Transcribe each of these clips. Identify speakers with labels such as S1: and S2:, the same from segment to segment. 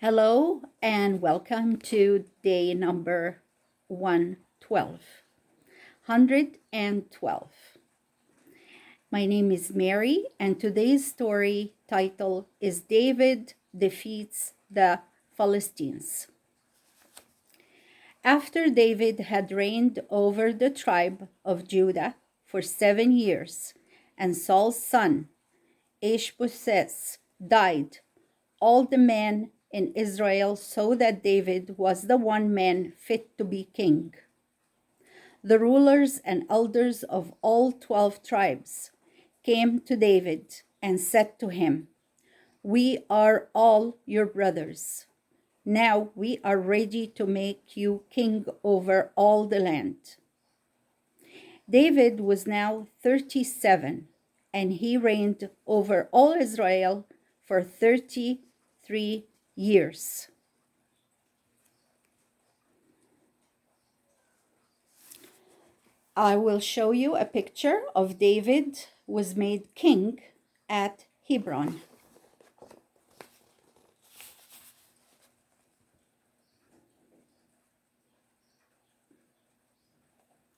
S1: Hello and welcome to day number 112. 112. My name is Mary and today's story title is David Defeats the Philistines. After David had reigned over the tribe of Judah for 7 years and Saul's son Ishbosheth died, all the men in Israel saw that David was the one man fit to be king. The rulers and elders of all 12 tribes came to David and said to him, "We are all your brothers. Now we are ready to make you king over all the land." David was now 37, and he reigned over all Israel for 33 years. I will show you a picture of David was made king at Hebron.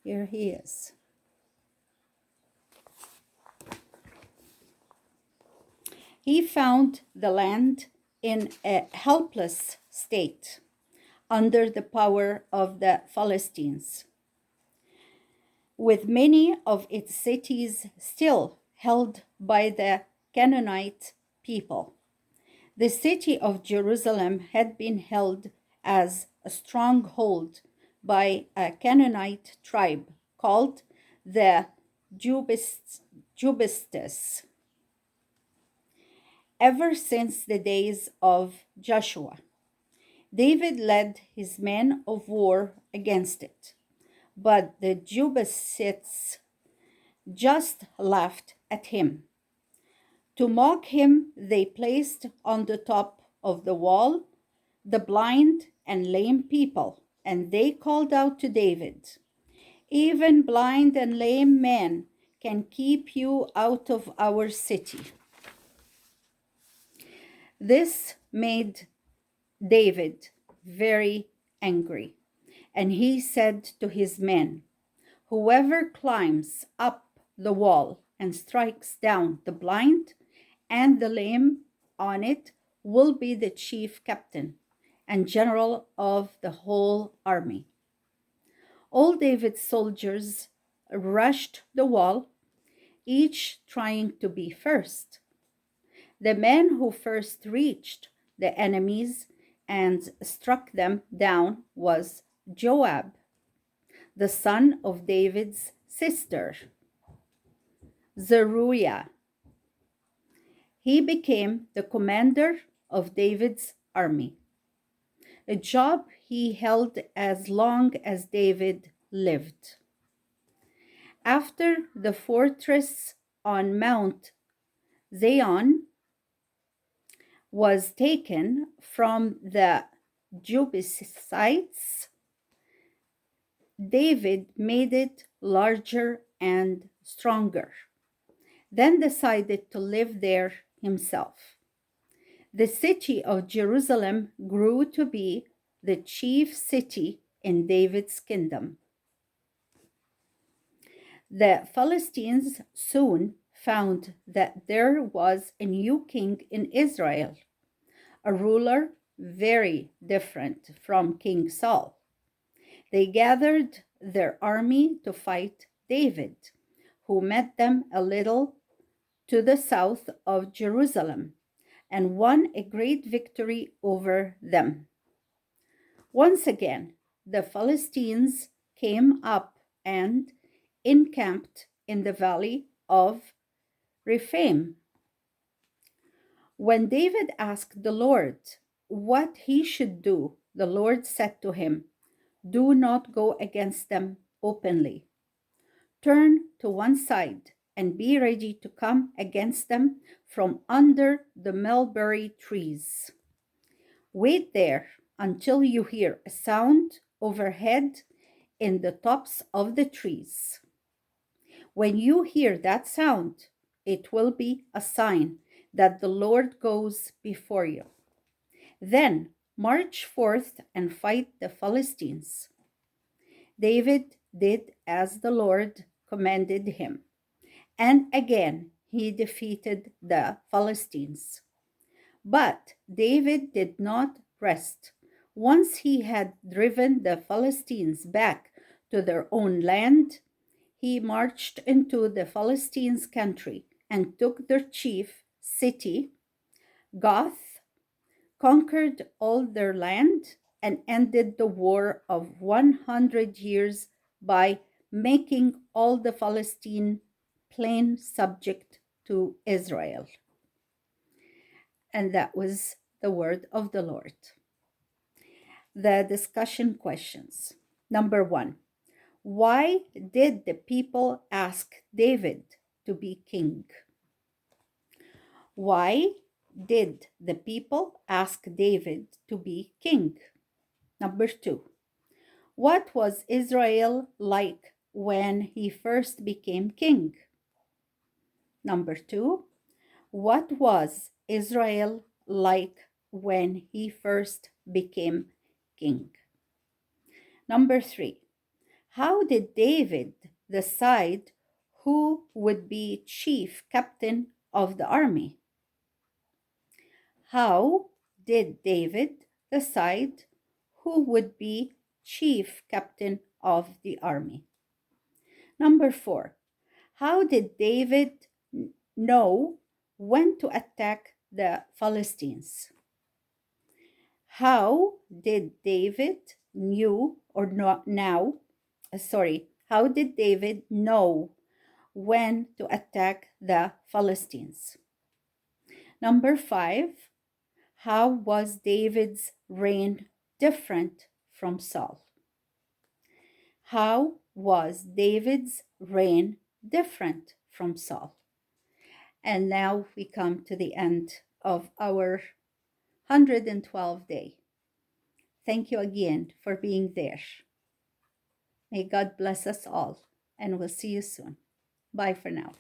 S1: Here he is. He found the land in a helpless state under the power of the Philistines, with many of its cities still held by the Canaanite people. The city of Jerusalem had been held as a stronghold by a Canaanite tribe called the Jubites ever since the days of Joshua. David led his men of war against it, but the Jubites just laughed at him. To mock him, they placed on the top of the wall the blind and lame people, and they called out to David, "Even blind and lame men can keep you out of our city." This made David very angry, and he said to his men, "Whoever climbs up the wall and strikes down the blind and the lame on it will be the chief captain and general of the whole army." All David's soldiers rushed the wall, each trying to be first. The man who first reached the enemies and struck them down was Joab, the son of David's sister, Zeruiah. He became the commander of David's army, a job he held as long as David lived. After the fortress on Mount Zion was taken from the Jebusites, David made it larger and stronger, then decided to live there himself. The city of Jerusalem grew to be the chief city in David's kingdom. The Philistines soon found that there was a new king in Israel, a ruler very different from King Saul. They gathered their army to fight David, who met them a little to the south of Jerusalem and won a great victory over them. Once again, the Philistines came up and encamped in the valley of Rephaim. When David asked the Lord what he should do, the Lord said to him, "Do not go against them openly. Turn to one side and be ready to come against them from under the mulberry trees. Wait there until you hear a sound overhead in the tops of the trees. When you hear that sound, it will be a sign that the Lord goes before you. Then march forth and fight the Philistines. David did as the Lord commanded him, and again he defeated the Philistines. But David did not rest. Once he had driven the Philistines back to their own land, he marched into the Philistines' country and took their chief city, Gath, conquered all their land, and ended the war of 100 years by making all the Philistine plain subject to Israel. And that was the word of the Lord. The discussion questions. Number 1. Why did the people ask David to be king? Why did the people ask David to be king? Number 2. What was Israel like when he first became king? Number 2. What was Israel like when he first became king? Number 3. How did David decide who would be chief captain of the army? How did David decide who would be chief captain of the army? Number 4. How did David know when to attack the Philistines? How did David how did David know when to attack the Philistines? Number 5, how was David's reign different from Saul? How was David's reign different from Saul? And now we come to the end of our 112 day. Thank you again for being there. May God bless us all, and we'll see you soon. Bye for now.